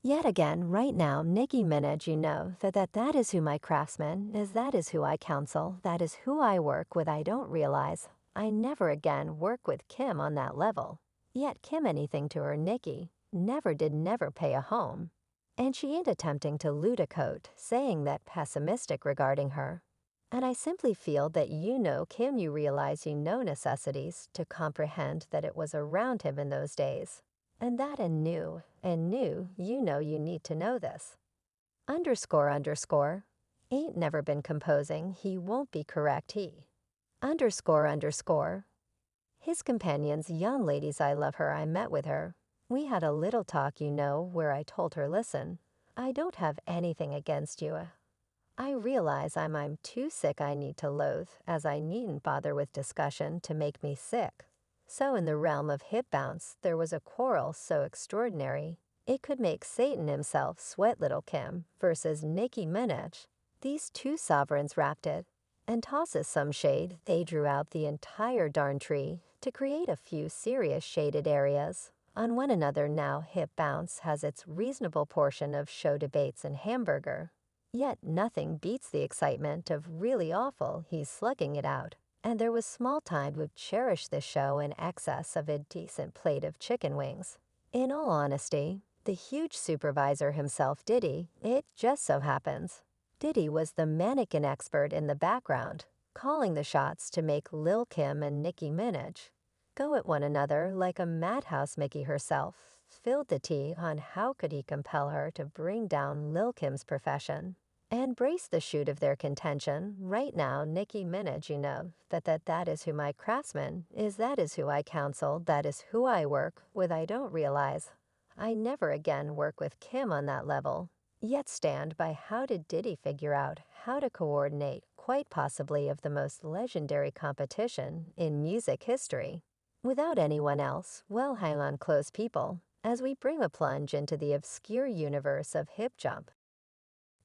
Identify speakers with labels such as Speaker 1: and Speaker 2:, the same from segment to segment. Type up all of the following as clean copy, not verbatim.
Speaker 1: Yet again, right now, Nicki Minaj, that is who my craftsman is, that is who I counsel, that is who I work with. I don't realize I never again work with Kim on that level. Yet Kim anything to her Nicki, never pay a home. And she ain't attempting to loot a coat, saying that pessimistic regarding her. And I simply feel that Kim, you realize necessities to comprehend that it was around him in those days. And that and knew, you need to know this. Underscore, ain't never been composing, he won't be correct, he. Underscore, his companions, young ladies, I love her, I met with her. We had a little talk, where I told her, listen, I don't have anything against you. I realize I'm too sick, I need to loathe, as I needn't bother with discussion to make me sick. So in the realm of hip bounce, there was a quarrel so extraordinary, it could make Satan himself sweat little Kim versus Nicki Minaj. These two sovereigns rapped it, and tosses some shade, they drew out the entire darn tree to create a few serious shaded areas on one another. Now hip bounce has its reasonable portion of show debates and hamburger. Yet nothing beats the excitement of really awful, he's slugging it out. And there was small time would cherish this show in excess of a decent plate of chicken wings. In all honesty, the huge supervisor himself, Diddy, it just so happens. Diddy was the mannequin expert in the background, calling the shots to make Lil Kim and Nicki Minaj go at one another like a madhouse. Mickey herself filled the tea on how could he compel her to bring down Lil Kim's profession and brace the shoot of their contention. Right now, Nicki Minaj, that is who my craftsman is, that is who I counsel, that is who I work with. I don't realize I never again work with Kim on that level. Yet stand by, how did Diddy figure out how to coordinate quite possibly of the most legendary competition in music history without anyone else? Well, hang on close people, as we bring a plunge into the obscure universe of hip jump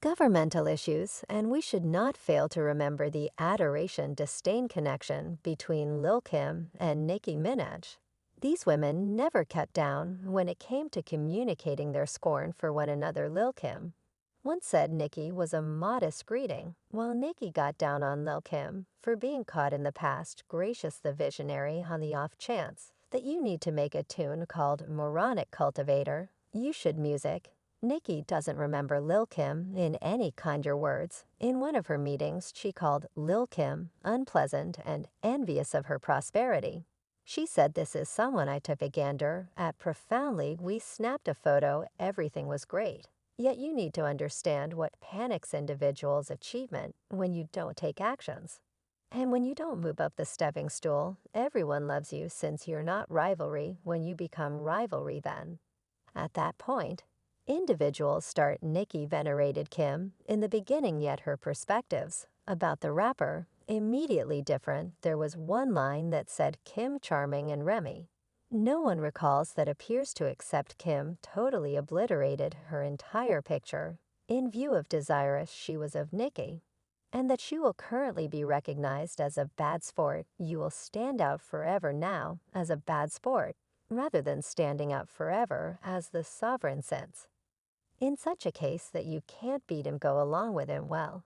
Speaker 1: governmental issues, and we should not fail to remember the adoration-disdain connection between Lil Kim and Nicki Minaj. These women never cut down when it came to communicating their scorn for one another. Lil Kim once said Nicki was a modest greeting, while Nicki got down on Lil Kim for being caught in the past. Gracious the visionary, on the off chance that you need to make a tune called Moronic Cultivator, you should music. Nicki doesn't remember Lil Kim in any kinder words. In one of her meetings, she called Lil Kim unpleasant and envious of her prosperity. She said, this is someone I took a gander at profoundly. We snapped a photo, everything was great. Yet you need to understand what panics individuals' achievement when you don't take actions. And when you don't move up the stepping stool, everyone loves you since you're not rivalry. When you become rivalry, then at that point, individuals start. Nicki venerated Kim in the beginning, yet her perspectives about the rapper immediately different. There was one line that said Kim charming and Remy. No one recalls that appears to accept Kim totally obliterated her entire picture in view of desirous she was of Nicki, and that she will currently be recognized as a bad sport. You will stand out forever now as a bad sport, rather than standing out forever as the sovereign sense. In such a case that you can't beat him, go along with him. Well,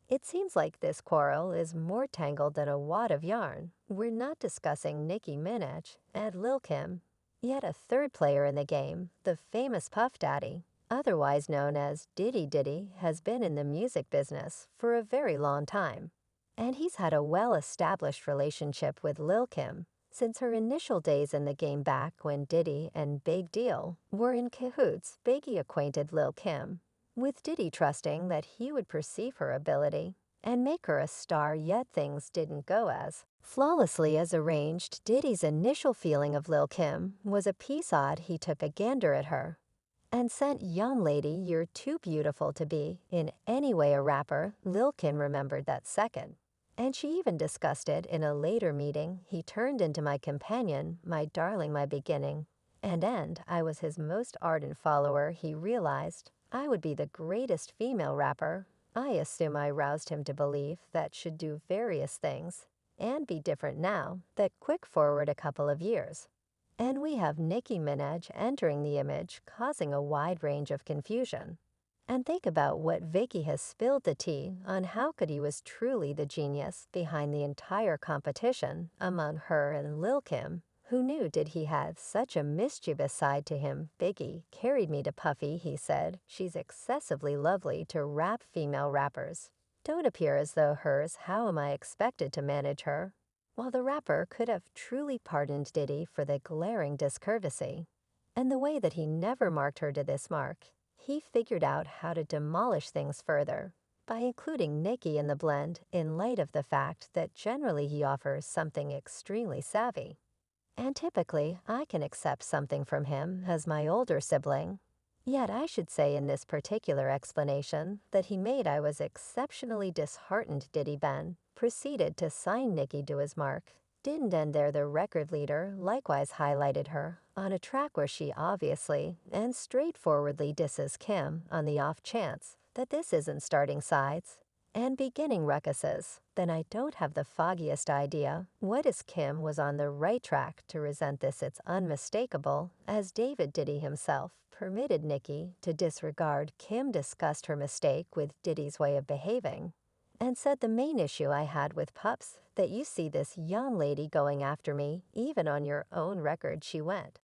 Speaker 1: it seems like this quarrel is more tangled than a wad of yarn. We're not discussing Nicki Minaj and Lil Kim, yet a third player in the game, the famous Puff Daddy, otherwise known as Diddy, has been in the music business for a very long time. And he's had a well-established relationship with Lil Kim since her initial days in the game, back when Diddy and Big Deal were in cahoots. Biggie acquainted Lil Kim with Diddy, trusting that he would perceive her ability and make her a star, yet things didn't go as flawlessly as arranged. Diddy's initial feeling of Lil Kim was a piece odd. He took a gander at her and sent, young lady, you're too beautiful to be in any way a rapper. Lil Kim remembered that second, and she even discussed it in a later meeting. He turned into my companion, my darling, my beginning and end. I was his most ardent follower. He realized I would be the greatest female rapper. I assume I roused him to believe that should do various things and be different now. That quick forward a couple of years, And we have Nicki Minaj entering the image, causing a wide range of confusion. And think about what Vicky has spilled the tea on how Cudi was truly the genius behind the entire competition among her and Lil Kim. Who knew Diddy had such a mischievous side to him? Biggie carried me to Puffy, he said. She's excessively lovely to rap female rappers. Don't appear as though hers, how am I expected to manage her? While the rapper could have truly pardoned Diddy for the glaring discourtesy, and the way that he never marked her to this mark, he figured out how to demolish things further by including Nicki in the blend in light of the fact that generally he offers something extremely savvy. And typically, I can accept something from him as my older sibling. Yet I should say in this particular explanation that he made I was exceptionally disheartened. Diddy Ben proceeded to sign Nicki to his mark. Didn't end there. The record leader likewise highlighted her on a track where she obviously and straightforwardly disses Kim on the off chance that this isn't starting sides and beginning ruckuses. Then I don't have the foggiest idea what is Kim was on the right track to resent this. It's unmistakable, as David Diddy himself permitted Nicki to disregard. Kim discussed her mistake with Diddy's way of behaving and said the main issue I had with Pups, that you see this young lady going after me, even on your own record she went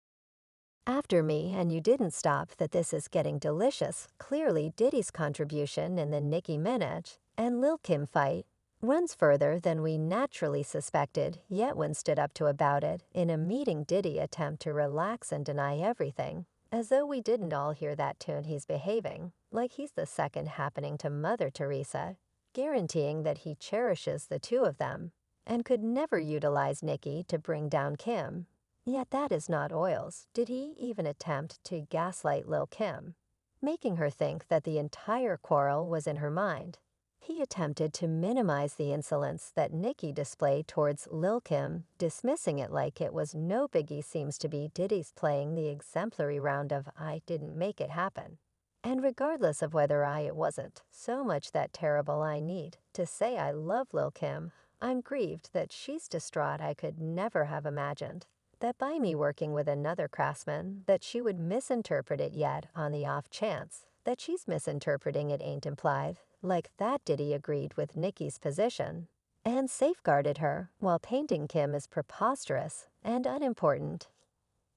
Speaker 1: after me and you didn't stop, that this is getting delicious. Clearly Diddy's contribution in the Nicki Minaj and Lil Kim fight runs further than we naturally suspected, yet when stood up to about it in a meeting, Diddy attempt to relax and deny everything, as though we didn't all hear that tune. He's behaving like he's the second happening to Mother Teresa, guaranteeing that he cherishes the two of them and could never utilize Nicki to bring down Kim. Yet that is not oils. Did he even attempt to gaslight Lil Kim, making her think that the entire quarrel was in her mind? He attempted to minimize the insolence that Nicki displayed towards Lil Kim, dismissing it like it was no biggie. Seems to be Diddy's playing the exemplary round of I didn't make it happen. And regardless of whether it wasn't so much that terrible, I need to say I love Lil Kim. I'm grieved that she's distraught. I could never have imagined that by me working with another craftsman that she would misinterpret it, yet on the off chance that she's misinterpreting it ain't implied like that. Diddy agreed with Nicki's position and safeguarded her while painting Kim as preposterous and unimportant.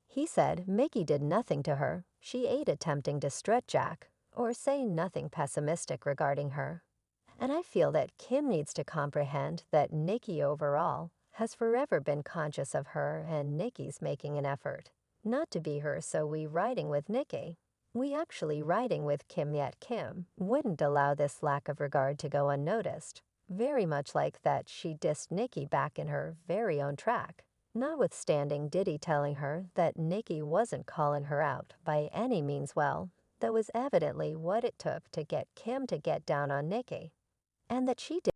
Speaker 1: He said Mickey did nothing to her. She ate, attempting to stretch Jack or say nothing pessimistic regarding her. And I feel that Kim needs to comprehend that Nicki overall has forever been conscious of her, and Nicki's making an effort not to be her. So we riding with Nicki. We actually riding with Kim, yet Kim wouldn't allow this lack of regard to go unnoticed. Very much like that she dissed Nicki back in her very own track, notwithstanding Diddy telling her that Nicki wasn't calling her out by any means. Well, that was evidently what it took to get Kim to get down on Nicki, and that she did